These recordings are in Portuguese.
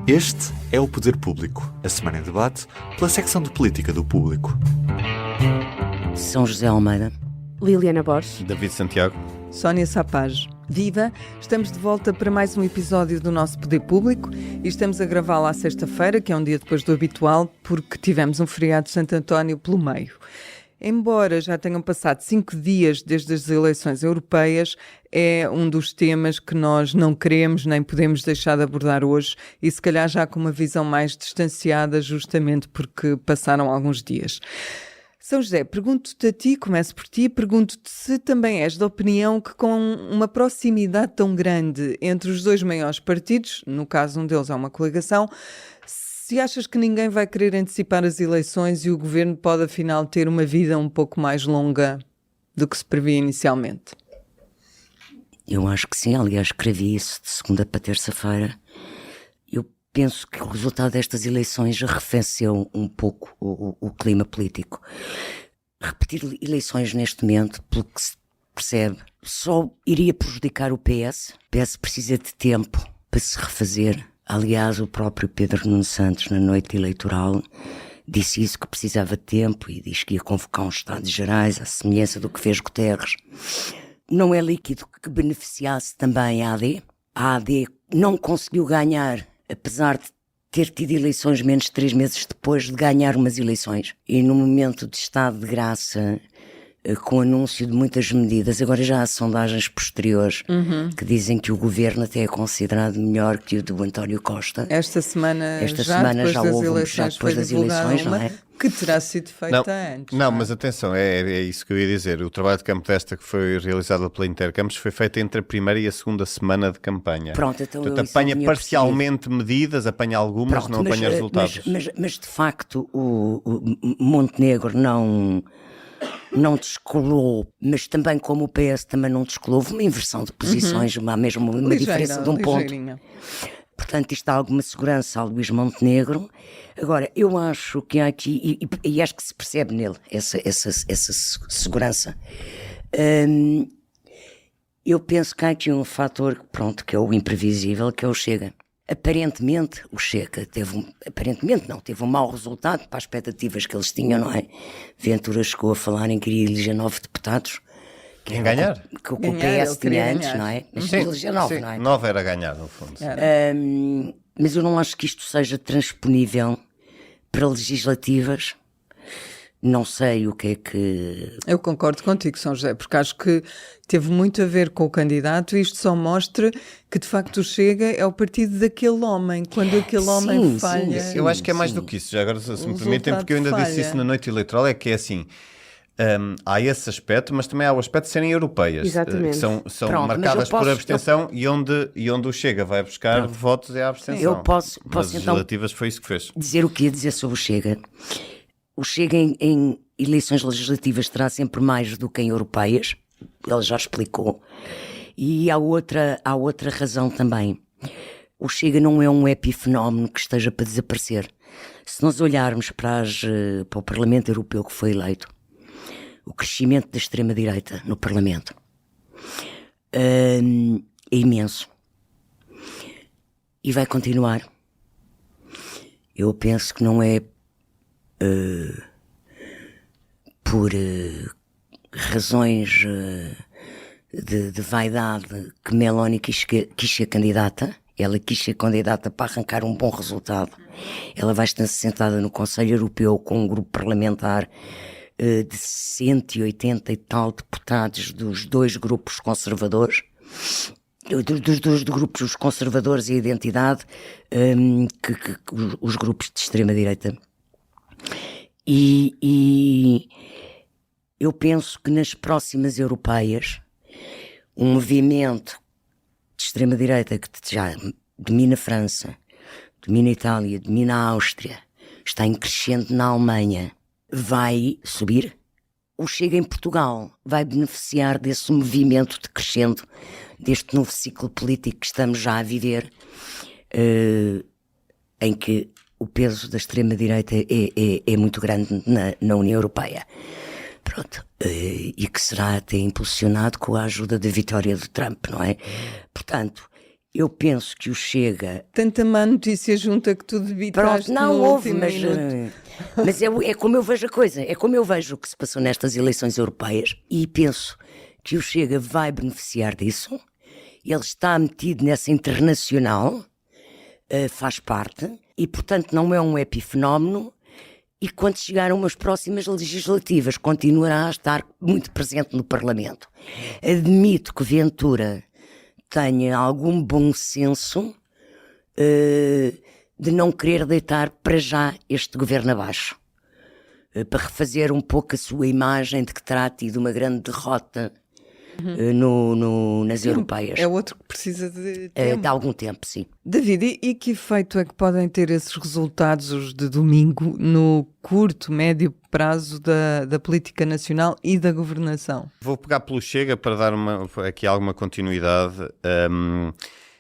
Este é o Poder Público, a semana em debate pela secção de política do Público. São José Almeida, Liliana Borges, David Santiago, Sónia Sapaz. Viva! Estamos de volta para mais um episódio do nosso Poder Público e estamos a gravá-lo à sexta-feira, que é um dia depois do habitual, porque tivemos um feriado de Santo António pelo meio. Embora já tenham passado 5 dias desde as eleições europeias, é um dos temas que nós não queremos nem podemos deixar de abordar hoje e se calhar já com uma visão mais distanciada, justamente porque passaram alguns dias. São José, pergunto-te a ti, começo por ti, pergunto-te se também és da opinião que com uma proximidade tão grande entre os dois maiores partidos, no caso um deles é uma coligação, se achas que ninguém vai querer antecipar as eleições e o governo pode afinal ter uma vida um pouco mais longa do que se previa inicialmente? eu acho que sim, aliás escrevi isso de segunda para terça-feira. Eu penso que o resultado destas eleições arrefeceu um pouco o clima político. Repetir eleições neste momento, pelo que se percebe, só iria prejudicar o PS. O PS precisa de tempo para se refazer. Aliás, o próprio Pedro Nuno Santos, na noite eleitoral, disse isso, que precisava de tempo, e diz que ia convocar uns Estados Gerais, à semelhança do que fez Guterres. Não é líquido que beneficiasse também a AD. A AD não conseguiu ganhar, apesar de ter tido eleições menos de 3 meses depois de ganhar umas eleições. E no momento de estado de graça, com o anúncio de muitas medidas, agora já há sondagens posteriores que dizem que o governo até é considerado melhor que o do António Costa. Esta semana já houve, já depois das eleições, não é? Que terá sido feita antes. Não, mas atenção, é isso que eu ia dizer. O trabalho de campo desta que foi realizado pela Intercampos foi feito entre a primeira e a segunda semana de campanha. Pronto, então portanto, apanha parcialmente medidas, apanha algumas, não apanha resultados. Mas de facto o Montenegro não descolou, mas também como o PS também não descolou, houve uma inversão de posições, uma diferença de um ponto. Portanto, isto dá alguma segurança ao Luís Montenegro. Agora, eu acho que há aqui, e acho que se percebe nele essa segurança. Eu penso que há aqui um fator, pronto, que é o imprevisível, que é o Chega. Aparentemente, o Chega teve um mau resultado para as expectativas que eles tinham, não é? Ventura chegou a falar em que iria eleger 9 deputados. Quem ganhar? Que o PS tinha antes, não é? Mas eleger 9, não é? 9 era ganhar, no fundo. Mas eu não acho que isto seja transponível para legislativas. Não sei o que é que... Eu concordo contigo, São José, porque acho que teve muito a ver com o candidato e isto só mostra que de facto o Chega é o partido daquele homem. Quando aquele homem falha... Sim, eu acho que é mais do que isso. Já agora, se me permitem, porque eu ainda disse isso na noite eleitoral, é que é assim... há esse aspecto, mas também há o aspecto de serem europeias, Exatamente. que são marcadas por abstenção e onde o Chega vai buscar votos é a abstenção. Eu posso nas então legislativas foi isso que fez. dizer o que ia dizer sobre o Chega. O Chega em eleições legislativas terá sempre mais do que em europeias, ele já explicou. E há outra razão também. O Chega não é um epifenómeno que esteja para desaparecer. Se nós olharmos para o Parlamento Europeu que foi eleito, o crescimento da extrema-direita no Parlamento é imenso. E vai continuar. Eu penso que não é por razões de vaidade que Meloni quis ser candidata. Ela quis ser candidata para arrancar um bom resultado. Ela vai estar sentada no Conselho Europeu com um grupo parlamentar de 180 e tal deputados dos dois grupos conservadores, dos dois grupos, os conservadores e a identidade, os grupos de extrema-direita. E eu penso que nas próximas europeias, um movimento de extrema-direita que já domina a França, domina a Itália, domina a Áustria, está em crescente na Alemanha, vai subir. O Chega em Portugal vai beneficiar desse movimento de crescendo, deste novo ciclo político que estamos já a viver, em que o peso da extrema-direita é muito grande na União Europeia. Pronto. E que será até impulsionado com a ajuda da vitória do Trump, não é? Portanto, Eu penso que o Chega... Tanta má notícia junta que tu debitaste. Pronto, não no houve, último mas, minuto. mas é como eu vejo a coisa. É como eu vejo o que se passou nestas eleições europeias e penso que o Chega vai beneficiar disso. Ele está metido nessa internacional, faz parte, e portanto não é um epifenómeno. E quando chegar a umas próximas legislativas, continuará a estar muito presente no Parlamento. Admito que Ventura tenha algum bom senso de não querer deitar para já este governo abaixo, para refazer um pouco a sua imagem de que terá tido uma grande derrota nas europeias. É outro que precisa de tempo. De algum tempo, sim. David, e que efeito é que podem ter esses resultados, os de domingo, no curto, médio prazo da política nacional e da governação? Vou pegar pelo Chega para dar aqui alguma continuidade.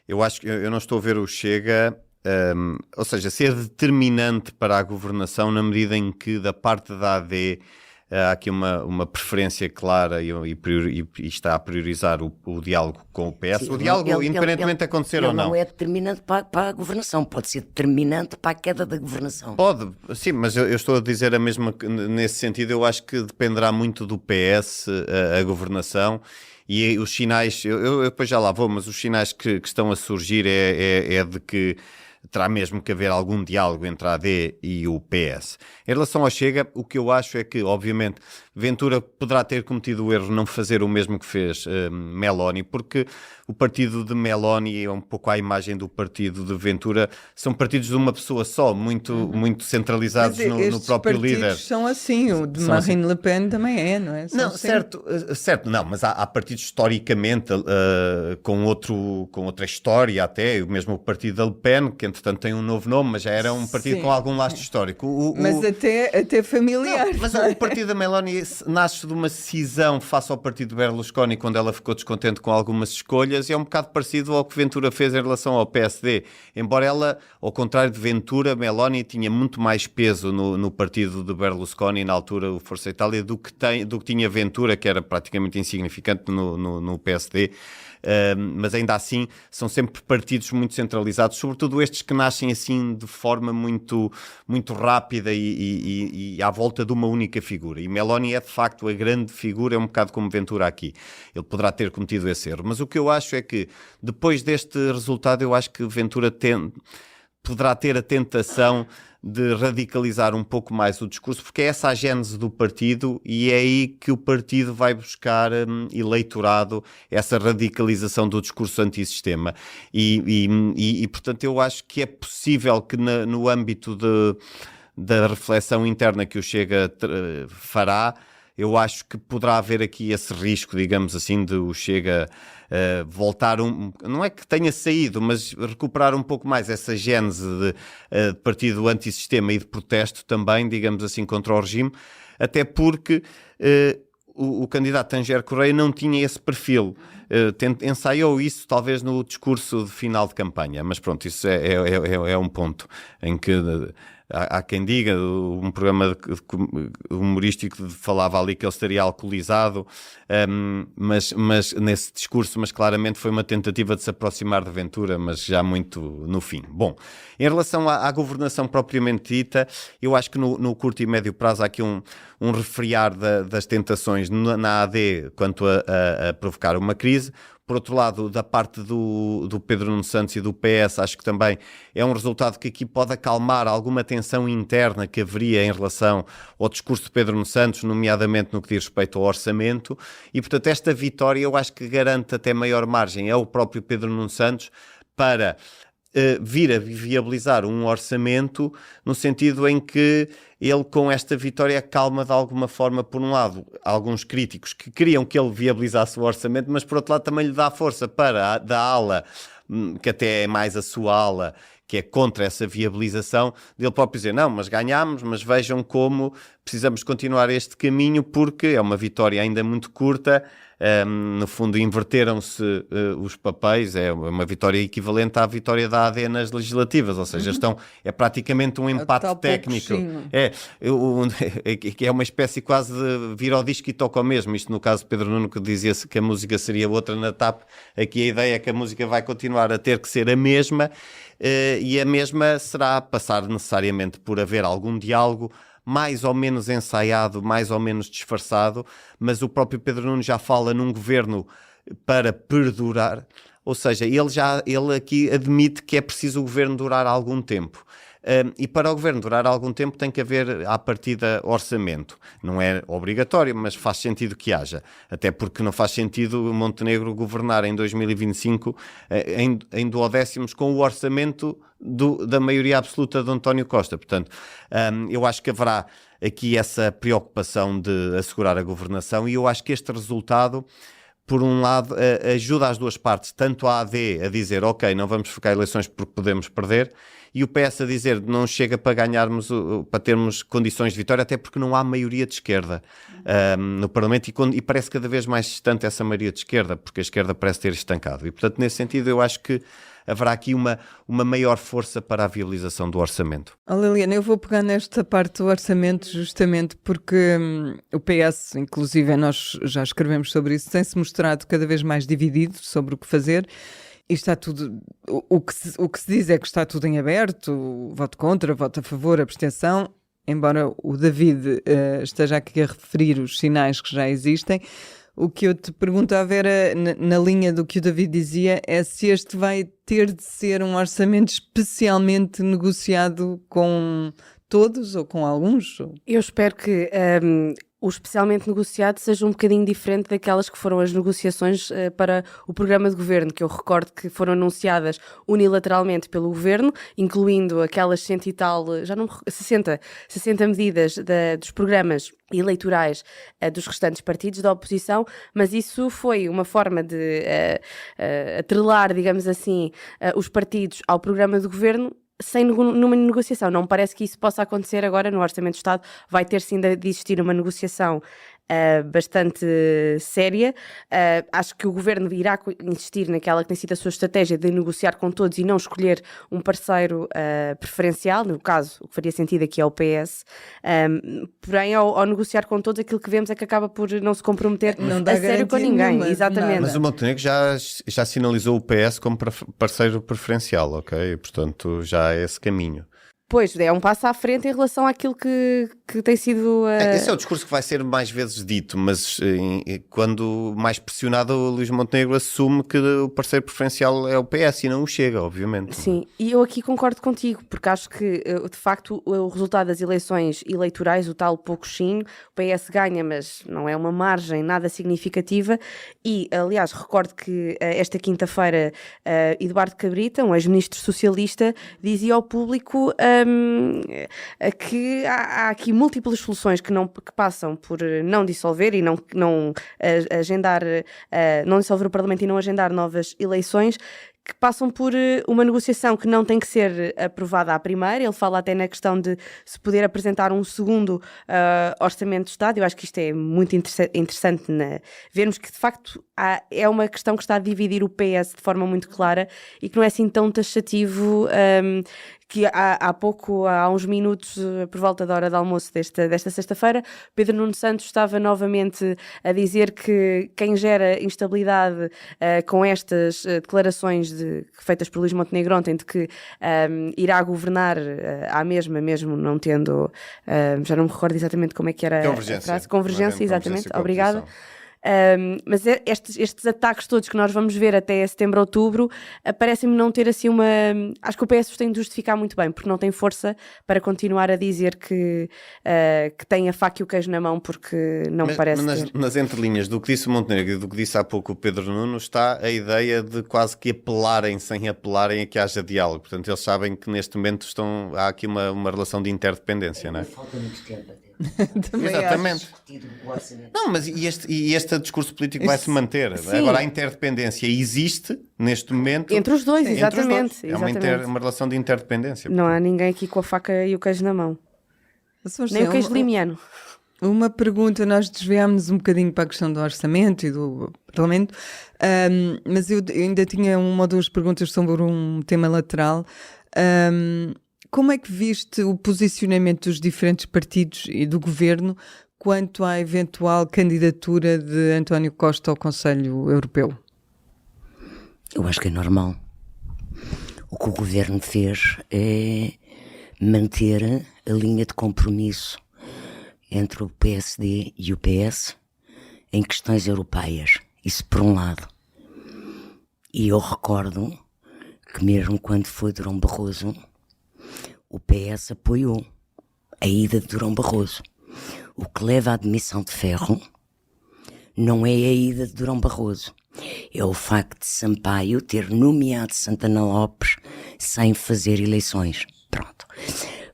Eu acho que eu não estou a ver o Chega, ou seja, ser determinante para a governação na medida em que da parte da AD há aqui uma preferência clara e está a priorizar o diálogo com o PS. Sim, o diálogo, independentemente de acontecer ou não. Não é determinante para a governação, pode ser determinante para a queda da governação. Pode, sim, mas eu estou a dizer a mesma, nesse sentido, eu acho que dependerá muito do PS a governação. E os sinais, eu depois já lá vou, mas os sinais que estão a surgir é de que terá mesmo que haver algum diálogo entre a AD e o PS. Em relação ao Chega, o que eu acho é que, obviamente, Ventura poderá ter cometido o erro de não fazer o mesmo que fez Meloni, porque o partido de Meloni é um pouco à imagem do partido de Ventura, são partidos de uma pessoa só, muito centralizados no próprio líder. Estes são assim, o de Marine Le Pen também é, não é? Não, certo, não, mas há partidos historicamente com outra história até, mesmo o partido da Le Pen, que entretanto tem um novo nome, mas já era um partido com algum lastro histórico. Mas até familiar. Não, mas o partido da Meloni nasce de uma cisão face ao partido de Berlusconi quando ela ficou descontente com algumas escolhas e é um bocado parecido ao que Ventura fez em relação ao PSD. Embora ela, ao contrário de Ventura, Meloni tinha muito mais peso no partido de Berlusconi, na altura o Força Itália, do que tinha Ventura, que era praticamente insignificante no PSD. Mas ainda assim são sempre partidos muito centralizados, sobretudo estes que nascem assim de forma muito, muito rápida e à volta de uma única figura. E Meloni é de facto a grande figura, é um bocado como Ventura aqui. Ele poderá ter cometido esse erro. Mas o que eu acho é que depois deste resultado eu acho que Ventura poderá ter a tentação de radicalizar um pouco mais o discurso, porque é essa a gênese do partido e é aí que o partido vai buscar eleitorado, essa radicalização do discurso antissistema. E portanto, eu acho que é possível que no âmbito da reflexão interna que o Chega fará, eu acho que poderá haver aqui esse risco, digamos assim, de o Chega voltar não é que tenha saído, mas recuperar um pouco mais essa gênese de partido antissistema e de protesto também, digamos assim, contra o regime, até porque o candidato Tanger Correia não tinha esse perfil. Ensaiou isso talvez no discurso de final de campanha, mas pronto, isso é um ponto em que há quem diga, um programa humorístico falava ali que ele estaria alcoolizado, mas nesse discurso, mas claramente foi uma tentativa de se aproximar de Ventura, mas já muito no fim. Bom, em relação à governação propriamente dita, eu acho que no curto e médio prazo há aqui um refriar das tentações na AD quanto a provocar uma crise. Por outro lado, da parte do Pedro Nuno Santos e do PS, acho que também é um resultado que aqui pode acalmar alguma tensão interna que haveria em relação ao discurso de Pedro Nuno Santos, nomeadamente no que diz respeito ao orçamento. E, portanto, esta vitória eu acho que garante até maior margem ao próprio Pedro Nuno Santos para vir a viabilizar um orçamento no sentido em que ele com esta vitória acalma de alguma forma, por um lado, alguns críticos que queriam que ele viabilizasse o orçamento, mas por outro lado também lhe dá força para da ala, que até é mais a sua ala, que é contra essa viabilização, dele próprio dizer, não, mas ganhámos, mas vejam como precisamos continuar este caminho porque é uma vitória ainda muito curta, No fundo, inverteram-se os papéis, é uma vitória equivalente à vitória da AD nas legislativas, ou seja, é praticamente um empate técnico. Que é uma espécie quase de vira ao disco e toca ao mesmo. Isto no caso de Pedro Nuno, que dizia-se que a música seria outra na TAP, aqui a ideia é que a música vai continuar a ter que ser a mesma, e a mesma será passar necessariamente por haver algum diálogo mais ou menos ensaiado, mais ou menos disfarçado, mas o próprio Pedro Nuno já fala num governo para perdurar, ou seja, ele aqui admite que é preciso o governo durar algum tempo. E para o governo durar algum tempo tem que haver, à partida, orçamento. Não é obrigatório, mas faz sentido que haja. Até porque não faz sentido Montenegro governar em 2025 em duodécimos com o orçamento da maioria absoluta de António Costa. Portanto, eu acho que haverá aqui essa preocupação de assegurar a governação, e eu acho que este resultado, por um lado, ajuda as duas partes, tanto a AD a dizer, ok, não vamos focar eleições porque podemos perder, e o PS a dizer, não chega para ganharmos, para termos condições de vitória, até porque não há maioria de esquerda no Parlamento, e parece cada vez mais distante essa maioria de esquerda, porque a esquerda parece ter estancado. E, portanto, nesse sentido, eu acho que haverá aqui uma maior força para a viabilização do orçamento. Liliana, eu vou pegar nesta parte do orçamento justamente porque o PS, inclusive nós já escrevemos sobre isso, tem-se mostrado cada vez mais dividido sobre o que fazer. E está tudo, o que se diz é que está tudo em aberto, voto contra, voto a favor, abstenção, embora o David esteja aqui a referir os sinais que já existem. O que eu te perguntava era, na linha do que o David dizia, é se este vai ter de ser um orçamento especialmente negociado com todos ou com alguns? Eu espero que o especialmente negociado seja um bocadinho diferente daquelas que foram as negociações para o programa de governo, que eu recordo que foram anunciadas unilateralmente pelo governo, incluindo aquelas 100 e tal, 60 medidas dos programas eleitorais dos restantes partidos da oposição, mas isso foi uma forma de atrelar, digamos assim, os partidos ao programa de governo, sem numa negociação. Não me parece que isso possa acontecer agora no Orçamento do Estado. Vai ter sim de existir uma negociação bastante séria. Acho que o Governo irá insistir naquela que tem sido a sua estratégia de negociar com todos e não escolher um parceiro preferencial, no caso, o que faria sentido aqui é o PS. Porém, ao negociar com todos, aquilo que vemos é que acaba por não se comprometer a sério com ninguém. Exatamente. Mas o Montenegro já sinalizou o PS como parceiro preferencial, ok? Portanto, já é esse caminho. Pois, é um passo à frente em relação àquilo que tem sido... Esse é o discurso que vai ser mais vezes dito, mas quando mais pressionado, o Luís Montenegro assume que o parceiro preferencial é o PS e não o Chega, obviamente. Sim, e eu aqui concordo contigo, porque acho que, de facto, o resultado das eleições eleitorais, o tal poucochinho, o PS ganha, mas não é uma margem nada significativa, e, aliás, recordo que esta quinta-feira Eduardo Cabrita, um ex-ministro socialista, dizia ao público... que há aqui múltiplas soluções que passam por não dissolver e não agendar, não dissolver o Parlamento e não agendar novas eleições, que passam por uma negociação que não tem que ser aprovada à primeira. Ele fala até na questão de se poder apresentar um segundo orçamento de Estado. Eu acho que isto é muito interessante vermos que, de facto, é uma questão que está a dividir o PS de forma muito clara e que não é assim tão taxativo, que há uns minutos, por volta da hora de almoço desta sexta-feira, Pedro Nuno Santos estava novamente a dizer que quem gera instabilidade com estas declarações feitas por Luís Montenegro ontem, de que irá governar à mesma, mesmo não tendo, já não me recordo exatamente como é que era a frase. Convergência, exatamente, obrigada. Mas estes ataques todos que nós vamos ver até setembro, outubro, parecem-me não ter assim uma... Acho que o PS os tem de justificar muito bem, porque não tem força para continuar a dizer que tem a faca e o queijo na mão, porque não parece ter. Nas entrelinhas do que disse o Montenegro e do que disse há pouco o Pedro Nuno, está a ideia de quase que apelarem, sem apelarem, a que haja diálogo. Portanto, eles sabem que neste momento há aqui uma relação de interdependência, não é? Falta muito tempo a ter. Exatamente. Não, mas este discurso político vai se manter. Sim. Agora, a interdependência existe neste momento entre os dois, exatamente. É uma relação de interdependência. Não há ninguém aqui com a faca e o queijo na mão. Nem o queijo limiano. Uma pergunta, nós desviámos um bocadinho para a questão do orçamento e do Parlamento, mas eu ainda tinha uma ou duas perguntas sobre um tema lateral. Como é que viste o posicionamento dos diferentes partidos e do governo quanto à eventual candidatura de António Costa ao Conselho Europeu? Eu acho que é normal. O que o governo fez é manter a linha de compromisso entre o PSD e o PS em questões europeias. Isso por um lado. E eu recordo que mesmo quando foi Durão Barroso, o PS apoiou a ida de Durão Barroso. O que leva à demissão de Ferro não é a ida de Durão Barroso. É o facto de Sampaio ter nomeado Santana Lopes sem fazer eleições. Pronto.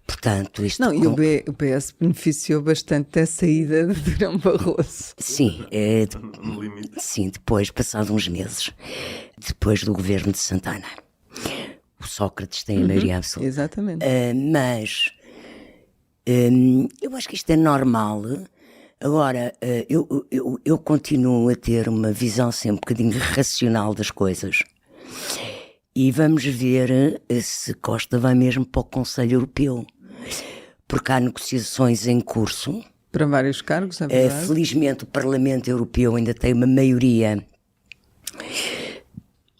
Portanto, isto... Não, e o PS beneficiou bastante dessa ida de Durão Barroso. Sim, sim, depois, passados uns meses, depois do governo de Santana. O Sócrates tem a maioria absoluta. Exatamente. Mas eu acho que isto é normal. Agora, eu continuo a ter uma visão assim um bocadinho racional das coisas. E vamos ver se Costa vai mesmo para o Conselho Europeu. Porque há negociações em curso. Para vários cargos, é verdade. Felizmente o Parlamento Europeu ainda tem uma maioria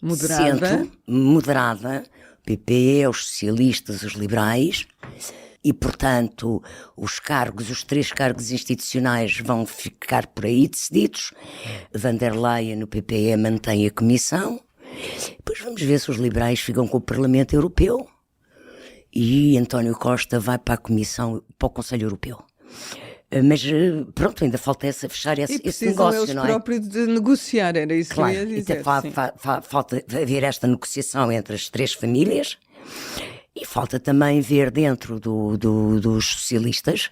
moderada. O PPE, os socialistas, os liberais. E, portanto, os três cargos institucionais vão ficar por aí decididos. Van der Leyen, no PPE, mantém a comissão. Depois vamos ver se os liberais ficam com o Parlamento Europeu. E António Costa vai para a comissão, para o Conselho Europeu. Mas, pronto, ainda falta fechar esse negócio, eles não é? próprios de negociar, era isso Claro, que eu ia dizer. falta haver esta negociação entre as três famílias. E falta também ver dentro dos socialistas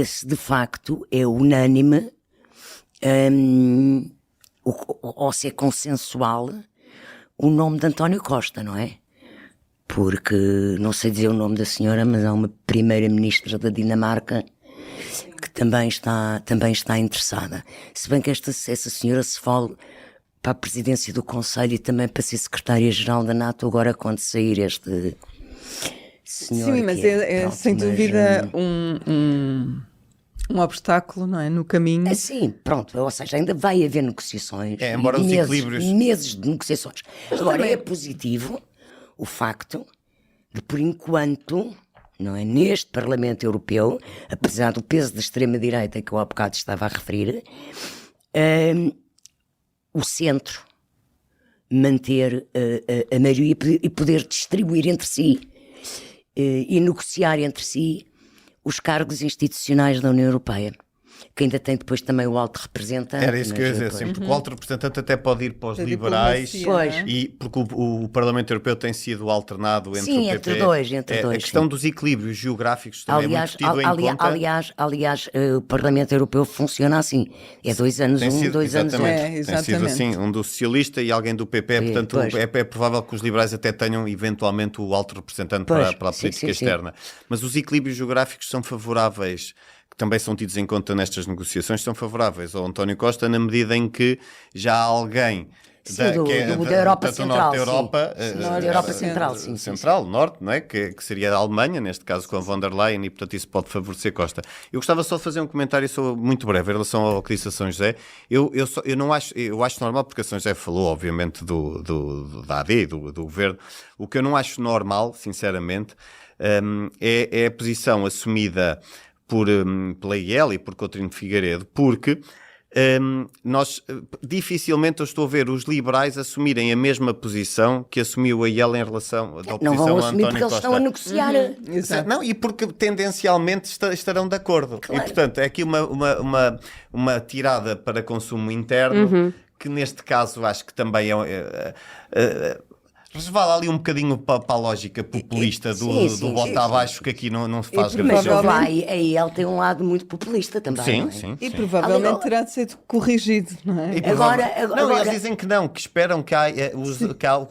se de facto é unânime ou se é consensual o nome de António Costa, não é? Porque, não sei dizer o nome da senhora, mas há uma primeira-ministra da Dinamarca que também está interessada. Se bem que essa senhora se fala para a presidência do Conselho e também para ser secretária-geral da NATO agora quando sair este senhor. Sim, mas pronto, sem dúvida um obstáculo, não é? No caminho. Sim, pronto, ou seja, ainda vai haver negociações. Embora os equilíbrios... Meses de negociações. Agora é positivo o facto de, por enquanto, não é, neste Parlamento Europeu, apesar do peso da extrema-direita que eu há bocado estava a referir, o centro manter a maioria e poder distribuir entre si e negociar entre si os cargos institucionais da União Europeia, que ainda tem depois também o alto representante. Era isso que eu ia dizer, sempre, porque o alto representante até pode ir para os liberais, e porque o Parlamento Europeu tem sido alternado entre o PP. Entre dois. A questão dos equilíbrios geográficos também é muito tido em conta. Aliás, o Parlamento Europeu funciona assim, é 2 anos dois anos outro. Tem sido assim, um do socialista e alguém do PP, portanto é provável que os liberais até tenham eventualmente o alto representante para a política externa. Mas os equilíbrios geográficos são favoráveis, que também são tidos em conta nestas negociações, são favoráveis ao António Costa na medida em que já há alguém da Europa Central, da Europa Central, Central, Norte, não é? Que seria a Alemanha, neste caso com a Von der Leyen, e portanto isso pode favorecer Costa. Eu gostava só de fazer um comentário muito breve em relação ao que disse a São José. Eu acho normal, porque a São José falou obviamente da AD e do governo. O que eu não acho normal, sinceramente, é a posição assumida pela IEL e por Coutinho de Figueiredo, porque dificilmente eu estou a ver os liberais assumirem a mesma posição que assumiu a IEL em relação da oposição não vão a assumir António porque eles Costa. estão a negociar. Exato. Não, e porque tendencialmente estarão de acordo. Claro. E portanto é aqui uma tirada para consumo interno, que neste caso acho que também resvala ali um bocadinho para a lógica populista do voto abaixo, que aqui não se faz grande Mas provavelmente- lá, aí ele tem um lado muito populista também. Sim, não é? sim. E sim. provavelmente Agora- terá de ser corrigido, não é? E Agora- não, agora- eles dizem que não, que esperam que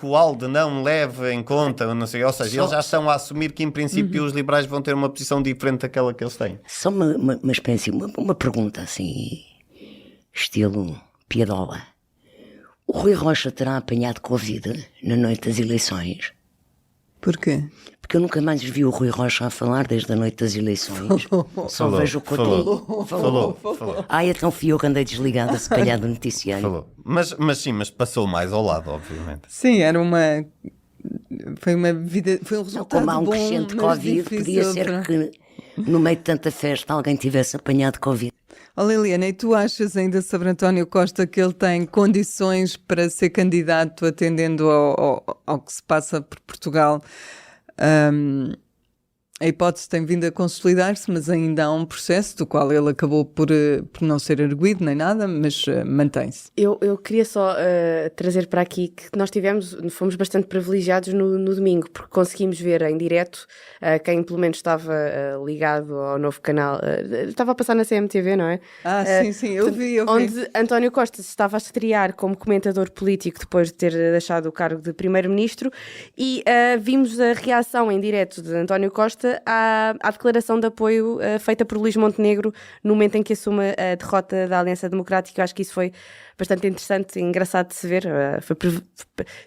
o ALDE não leve em conta, não sei, ou seja, eles já estão a assumir que em princípio os liberais vão ter uma posição diferente daquela que eles têm. Só uma espécie, uma pergunta assim, estilo piadola. O Rui Rocha terá apanhado Covid na noite das eleições? Porquê? Porque eu nunca mais vi o Rui Rocha a falar desde a noite das eleições. Só Falou, vejo o Coutinho. falou. Então fui eu que andei desligada, se calhar, do noticiário. Falou. Mas passou mais ao lado, obviamente. Sim, foi uma vida, foi um Não, resultado como há um bom, crescente de mas Covid, difícil podia ser para- que no meio de tanta festa alguém tivesse apanhado Covid. Oh, Liliana, e tu achas ainda sobre António Costa que ele tem condições para ser candidato atendendo ao que se passa por Portugal? A hipótese tem vindo a consolidar-se, mas ainda há um processo do qual ele acabou por não ser arguido nem nada, mas mantém-se. Eu queria só trazer para aqui que nós fomos bastante privilegiados no domingo, porque conseguimos ver em direto quem pelo menos estava ligado ao novo canal. Estava a passar na CMTV, não é? Sim, eu vi. Onde António Costa se estava a estrear como comentador político depois de ter deixado o cargo de primeiro-ministro e vimos a reação em direto de António Costa à declaração de apoio feita por Luís Montenegro no momento em que assume a derrota da Aliança Democrática. Eu acho que isso foi bastante interessante e engraçado de se ver.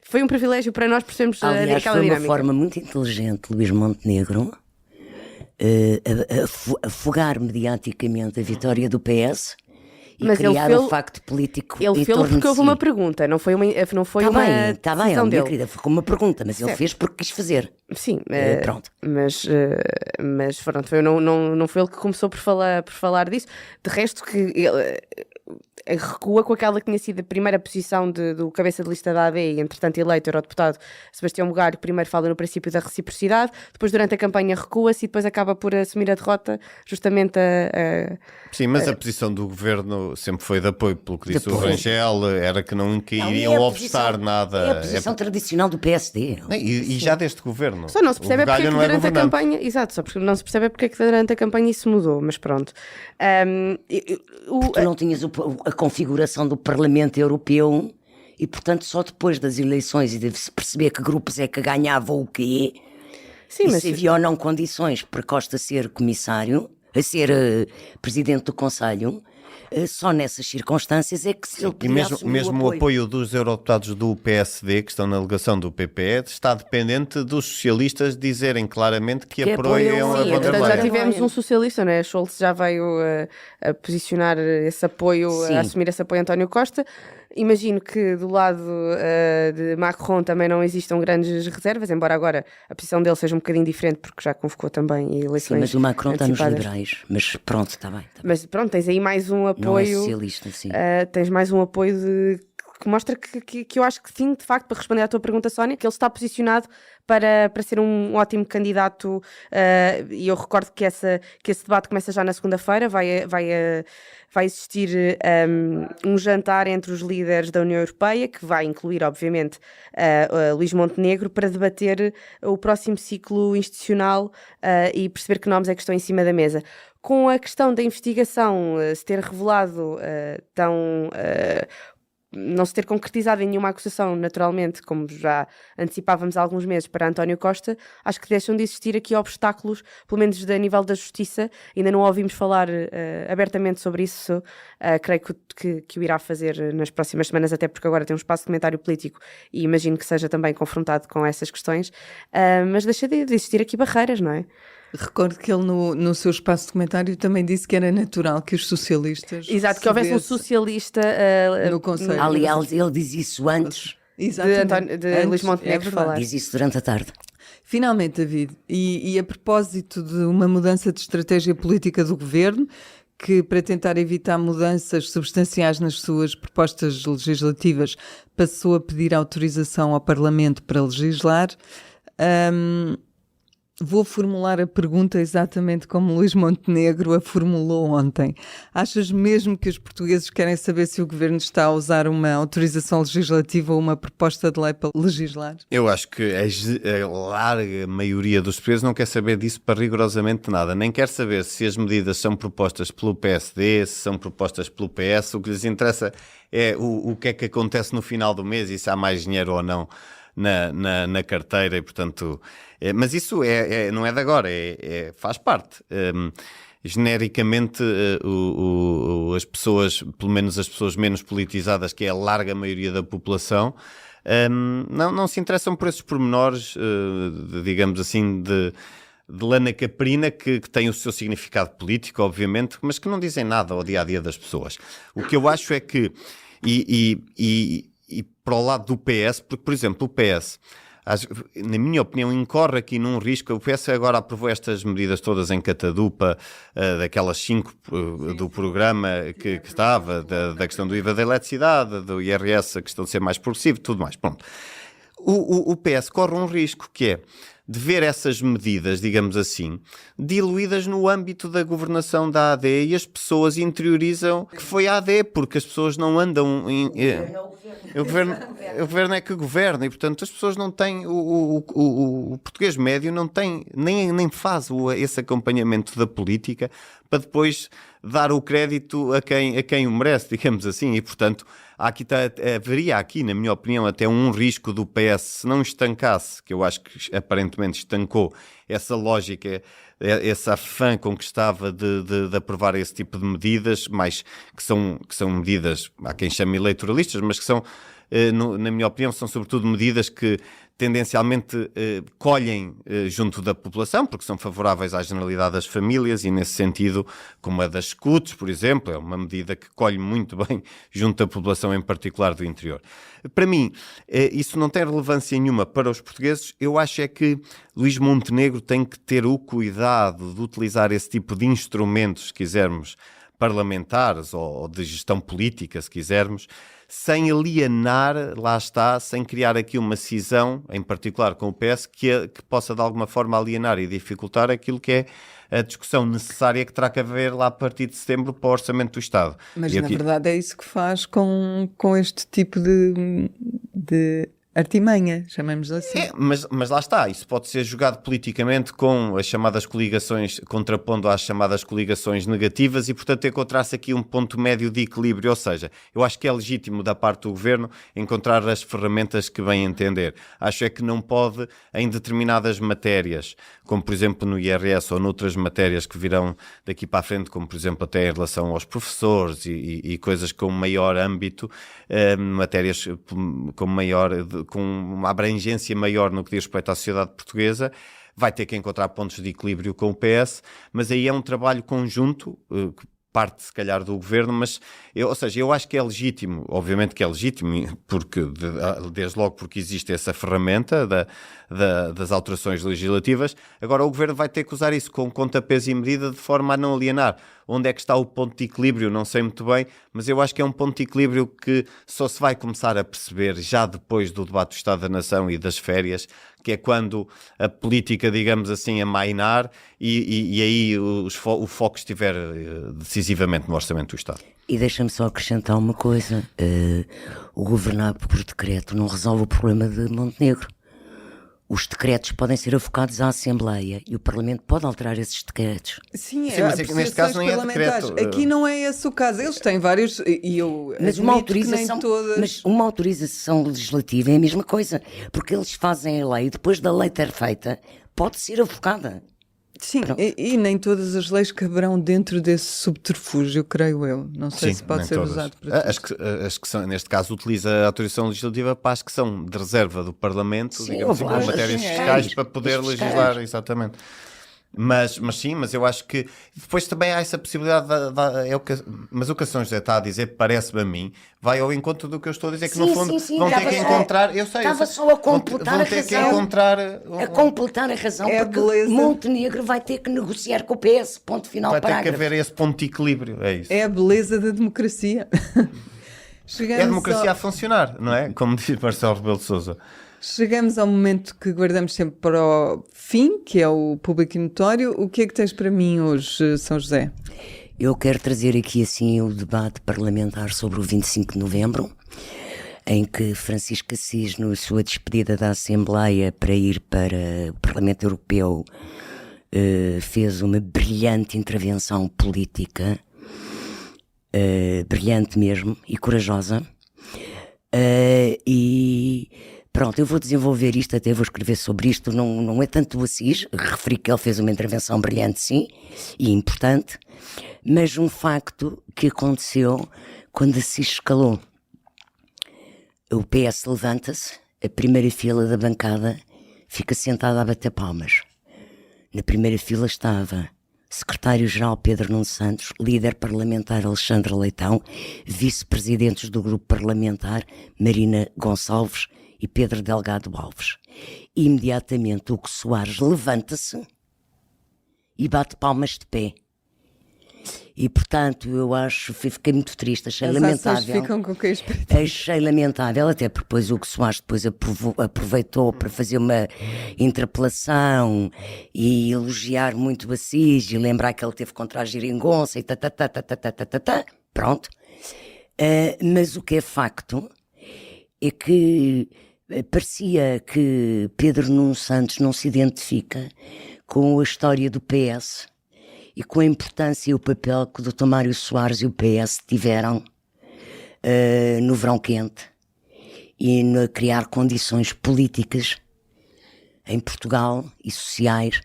Foi um privilégio para nós percebermos Aliás, aquela foi uma dinâmica. forma muito inteligente, Luís Montenegro, afogar mediaticamente a vitória do PS e Mas ele criar fez- um facto político Ele em fez torno porque de houve si. uma pergunta, não foi uma Está bem, decisão minha dele. querida, foi como uma pergunta, mas ele Certo. fez porque quis fazer. Sim, Pronto. mas pronto, não foi ele que começou por falar disso. De resto, que ele recua com aquela que tinha sido a primeira posição do cabeça de lista da AD e, entretanto, eleito eurodeputado Sebastião Bugalho. Primeiro fala no princípio da reciprocidade, depois, durante a campanha, recua-se e depois acaba por assumir a derrota, justamente Sim, mas a posição do governo sempre foi de apoio, pelo que disse o apoio. Rangel, era que não Não, iriam e é a obstar posição- nada. É a posição tradicional do PSD. E já deste governo. Só não se percebe O é porque é Bugalho que não é durante a governante. campanha. Exato, só porque não se percebe é porque é que durante a campanha isso mudou, mas pronto. Tu não tinhas a configuração do Parlamento Europeu e, portanto, só depois das eleições e de se perceber que grupos é que ganhavam o quê, Sim, e mas se havia ou não condições para Costa ser comissário, a ser presidente do Conselho, só nessas circunstâncias é que se ele E podia assumir mesmo o apoio dos eurodeputados do PSD, que estão na delegação do PPE, está dependente dos socialistas dizerem claramente que Que apoiam apoiam, a sim, von der Portanto, já Leyen. tivemos um socialista, não é? Scholz já veio a posicionar esse apoio, Sim. a assumir esse apoio a António Costa. Imagino que do lado de Macron também não existam grandes reservas, embora agora a posição dele seja um bocadinho diferente, porque já convocou também eleições Sim, mas o Macron está nos antecipadas. liberais. Mas pronto, está bem. Tá bem. Mas pronto, tens aí mais um Não é apoio. socialista, sim. Tens mais um apoio que mostra que eu acho que sim, de facto, para responder à tua pergunta, Sónia, que ele está posicionado para ser um ótimo candidato, e eu recordo que esse debate começa já na segunda-feira, vai existir um jantar entre os líderes da União Europeia, que vai incluir, obviamente, Luís Montenegro, para debater o próximo ciclo institucional e perceber que nomes é que estão em cima da mesa. Com a questão da investigação se ter revelado não se ter concretizado em nenhuma acusação, naturalmente, como já antecipávamos há alguns meses para António Costa, acho que deixam de existir aqui obstáculos, pelo menos a nível da justiça. Ainda não ouvimos falar abertamente sobre isso, creio que o irá fazer nas próximas semanas, até porque agora tem um espaço de comentário político e imagino que seja também confrontado com essas questões, mas deixa de existir aqui barreiras, não é? Recordo que ele no seu espaço de comentário também disse que era natural que os socialistas... Exato, que houvesse um recebessem socialista no Conselho. Aliás, ele diz isso antes, Exatamente. de Luís Antes, Montenegro verdade. falar. diz isso durante a tarde. Finalmente, David, e a propósito de uma mudança de estratégia política do governo, que para tentar evitar mudanças substanciais nas suas propostas legislativas passou a pedir autorização ao Parlamento para legislar, Vou formular a pergunta exatamente como Luís Montenegro a formulou ontem. Achas mesmo que os portugueses querem saber se o governo está a usar uma autorização legislativa ou uma proposta de lei para legislar? Eu acho que a larga maioria dos portugueses não quer saber disso para rigorosamente nada. Nem quer saber se as medidas são propostas pelo PSD, se são propostas pelo PS. O que lhes interessa é o que é que acontece no final do mês e se há mais dinheiro ou não na carteira. E, portanto, mas isso não é de agora, faz parte. Genericamente, as pessoas, pelo menos as pessoas menos politizadas, que é a larga maioria da população, não se interessam por esses pormenores, digamos assim, de lana caprina, que tem o seu significado político, obviamente, mas que não dizem nada ao dia-a-dia das pessoas. O que eu acho é que, e para o lado do PS, porque, por exemplo, o PS, na minha opinião, incorre aqui num risco. O PS agora aprovou estas medidas todas em catadupa, daquelas 5 do programa que estava, da questão do IVA da eletricidade, do IRS, a questão de ser mais progressivo, tudo mais. Pronto. O PS corre um risco, que é de ver essas medidas, digamos assim, diluídas no âmbito da governação da AD, e as pessoas interiorizam que foi a AD, porque as pessoas não andam o governo é que governa, e portanto as pessoas não têm, o português médio não tem, nem faz esse acompanhamento da política para depois dar o crédito a quem o merece, digamos assim, e portanto haveria aqui, na minha opinião, até um risco do PS, se não estancasse, que eu acho que aparentemente estancou essa lógica, esse afã com que estava de aprovar esse tipo de medidas, mais que são medidas, há quem chame eleitoralistas, mas que são, na minha opinião, são sobretudo medidas que tendencialmente colhem junto da população, porque são favoráveis à generalidade das famílias, e nesse sentido, como a das escutas, por exemplo, é uma medida que colhe muito bem junto da população, em particular do interior. Para mim, isso não tem relevância nenhuma para os portugueses. Eu acho é que Luís Montenegro tem que ter o cuidado de utilizar esse tipo de instrumentos, se quisermos, parlamentares ou de gestão política, se quisermos, sem alienar, lá está, sem criar aqui uma cisão, em particular com o PS, que possa de alguma forma alienar e dificultar aquilo que é a discussão necessária que terá que haver lá a partir de setembro para o Orçamento do Estado. Mas na verdade é isso que faz com este tipo de artimanha, chamemos assim. Mas lá está, isso pode ser jogado politicamente com as chamadas coligações, contrapondo às chamadas coligações negativas, e portanto encontrar-se aqui um ponto médio de equilíbrio. Ou seja, eu acho que é legítimo da parte do Governo encontrar as ferramentas que bem entender. Acho é que não pode, em determinadas matérias, como por exemplo no IRS ou noutras matérias que virão daqui para a frente, como por exemplo até em relação aos professores e coisas com maior âmbito, matérias com uma abrangência maior no que diz respeito à sociedade portuguesa, vai ter que encontrar pontos de equilíbrio com o PS, mas aí é um trabalho conjunto, que parte se calhar do Governo, mas ou seja, eu acho que é legítimo, obviamente que é legítimo, porque desde logo porque existe essa ferramenta das alterações legislativas. Agora o Governo vai ter que usar isso com conta, peso e medida, de forma a não alienar. Onde é que está o ponto de equilíbrio? Não sei muito bem, mas eu acho que é um ponto de equilíbrio que só se vai começar a perceber já depois do debate do Estado da Nação e das férias, que é quando a política, digamos assim, amainar e aí o foco estiver decisivamente no Orçamento do Estado. E deixa-me só acrescentar uma coisa. O governar por decreto não resolve o problema de Montenegro. Os decretos podem ser avocados à Assembleia e o Parlamento pode alterar esses decretos. Sim, mas neste caso nem é decreto. Aqui não é esse o caso. Eles têm vários, e eu mas uma autorização legislativa é a mesma coisa, porque eles fazem a lei e depois da lei ter feita pode ser avocada. Sim, e nem todas as leis caberão dentro desse subterfúgio, creio eu. Não sei se pode ser usado para tudo. As que são, neste caso, utiliza a autorização legislativa para as que são de reserva do Parlamento, digamos assim, com matérias fiscais, para poder legislar, exatamente. Mas eu acho que depois também há essa possibilidade mas o que a São José está a dizer, parece-me a mim, vai ao encontro do que eu estou a dizer, que no fundo vão ter que encontrar, eu sei, estava só a completar a razão, a completar a razão, porque Montenegro vai ter que negociar com o PS, ponto final, vai parágrafo. ter que haver esse ponto de equilíbrio, é isso. É a beleza da democracia. É a democracia a funcionar, não é? Como diz Marcelo Rebelo de Sousa. Chegamos ao momento que guardamos sempre para o fim, que é o público e notório. O que é que tens para mim hoje, São José? Eu quero trazer aqui assim o debate parlamentar sobre o 25 de novembro, em que Francisco Assis, na sua despedida da Assembleia para ir para o Parlamento Europeu, fez uma brilhante intervenção política, brilhante mesmo e corajosa. E pronto, eu vou desenvolver isto, até vou escrever sobre isto. Não é tanto o Assis, referi que ele fez uma intervenção brilhante, sim, e importante, mas um facto que aconteceu quando Assis escalou. O PS levanta-se, a primeira fila da bancada fica sentada a bater palmas. Na primeira fila estava secretário-geral Pedro Nuno Santos, líder parlamentar Alexandre Leitão, vice-presidentes do grupo parlamentar Marina Gonçalves e Pedro Delgado Alves. Imediatamente Hugo Soares levanta-se e bate palmas de pé. E portanto eu fiquei muito triste, achei lamentável. Ficam com o queijo preto. Achei lamentável, até porque depois o Hugo Soares depois aproveitou para fazer uma interpelação e elogiar muito o Assis e lembrar que ele teve contra a geringonça e pronto. Mas o que é facto é que parecia que Pedro Nuno Santos não se identifica com a história do PS e com a importância e o papel que o Dr. Mário Soares e o PS tiveram no verão quente e a criar condições políticas em Portugal e sociais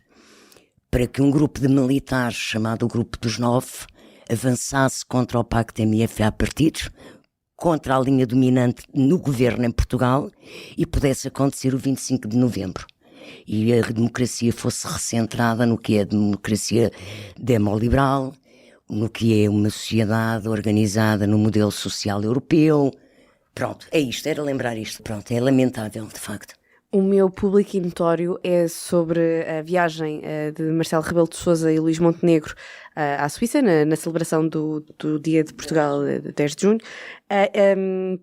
para que um grupo de militares chamado o Grupo dos Nove avançasse contra o Pacto MFA-Partidos, contra a linha dominante no governo em Portugal e pudesse acontecer o 25 de novembro. E a democracia fosse recentrada no que é a democracia demoliberal, no que é uma sociedade organizada no modelo social europeu. Pronto, é isto, era lembrar isto. Pronto, é lamentável, de facto. O meu público e notório é sobre a viagem de Marcelo Rebelo de Sousa e Luís Montenegro à Suíça, na celebração do Dia de Portugal, 10 de junho,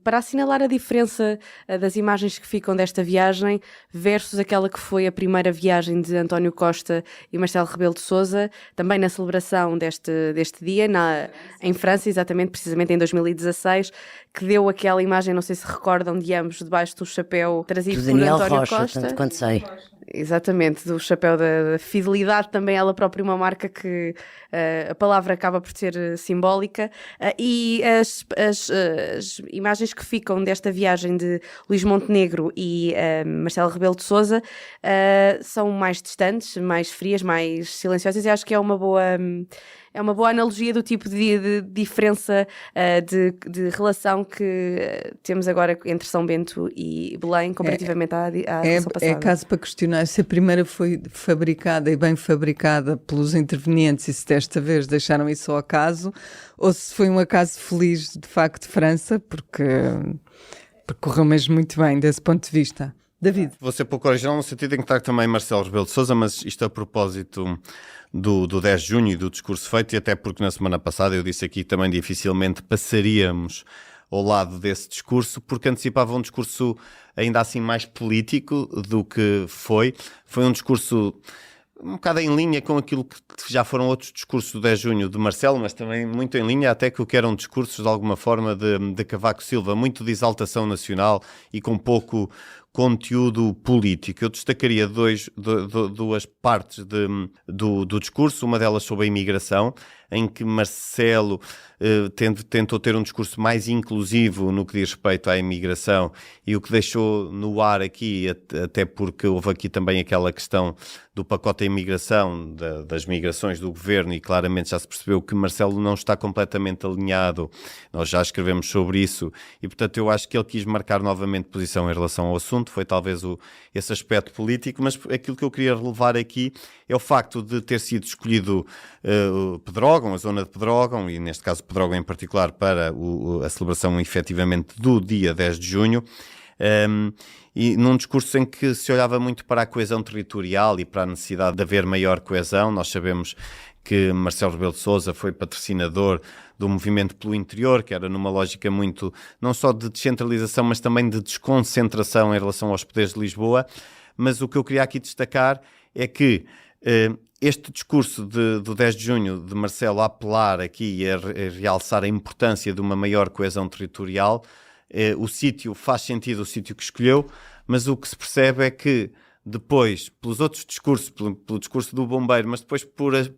para assinalar a diferença das imagens que ficam desta viagem versus aquela que foi a primeira viagem de António Costa e Marcelo Rebelo de Sousa, também na celebração deste dia, em França, exatamente, precisamente em 2016, que deu aquela imagem, não sei se recordam, de ambos debaixo do chapéu trazido por Daniel António Rocha, Costa. tanto quanto sei. Exatamente, do chapéu da fidelidade, também ela própria uma marca que a palavra acaba por ser simbólica, e as imagens que ficam desta viagem de Luís Montenegro e Marcelo Rebelo de Sousa são mais distantes, mais frias, mais silenciosas, e acho que é uma boa analogia do tipo de diferença de relação que temos agora entre São Bento e Belém comparativamente à relação passada. É caso para questionar se a primeira foi fabricada e bem fabricada pelos intervenientes e se desta vez deixaram isso ao acaso, ou se foi um acaso feliz de facto de França, porque correu mesmo muito bem desse ponto de vista. David. Vou ser pouco original no sentido em que trago também Marcelo Rebelo de Sousa, mas isto a propósito do 10 de junho e do discurso feito, e até porque na semana passada eu disse aqui também dificilmente passaríamos ao lado desse discurso, porque antecipava um discurso ainda assim mais político do que foi. Foi um discurso um bocado em linha com aquilo que já foram outros discursos do 10 de junho de Marcelo, mas também muito em linha até com o que eram discursos de alguma forma de Cavaco Silva, muito de exaltação nacional e com pouco conteúdo político. Eu destacaria duas partes do discurso, uma delas sobre a imigração, em que Marcelo tentou ter um discurso mais inclusivo no que diz respeito à imigração, e o que deixou no ar aqui, até porque houve aqui também aquela questão do pacote da imigração, das migrações do governo, e claramente já se percebeu que Marcelo não está completamente alinhado, nós já escrevemos sobre isso, e portanto eu acho que ele quis marcar novamente posição em relação ao assunto, foi talvez esse aspecto político, mas aquilo que eu queria relevar aqui é o facto de ter sido escolhido Pedrógão, a zona de Pedrógão, e neste caso Pedrógão em particular, para a celebração efetivamente do dia 10 de junho, e num discurso em que se olhava muito para a coesão territorial e para a necessidade de haver maior coesão. Nós sabemos que Marcelo Rebelo de Sousa foi patrocinador do movimento pelo interior, que era numa lógica muito, não só de descentralização, mas também de desconcentração em relação aos poderes de Lisboa. Mas o que eu queria aqui destacar é que este discurso do 10 de junho de Marcelo a apelar aqui e a realçar a importância de uma maior coesão territorial, o sítio faz sentido, o sítio que escolheu, mas o que se percebe é que depois, pelos outros discursos, pelo discurso do bombeiro, mas depois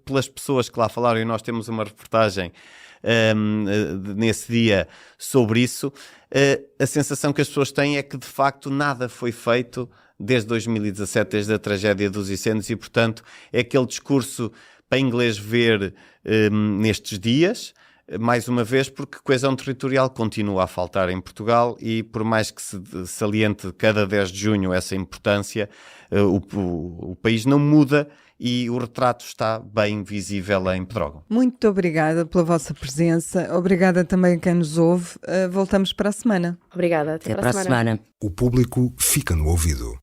pelas pessoas que lá falaram, e nós temos uma reportagem nesse dia sobre isso, a sensação que as pessoas têm é que de facto nada foi feito desde 2017, desde a tragédia dos incêndios, e portanto é aquele discurso para inglês ver nestes dias, mais uma vez porque coesão territorial continua a faltar em Portugal e por mais que se saliente cada 10 de junho essa importância, o país não muda e o retrato está bem visível em Pedrógão. Muito obrigada pela vossa presença, obrigada também a quem nos ouve. Voltamos para a semana. Obrigada, Até para a semana. O público fica no ouvido.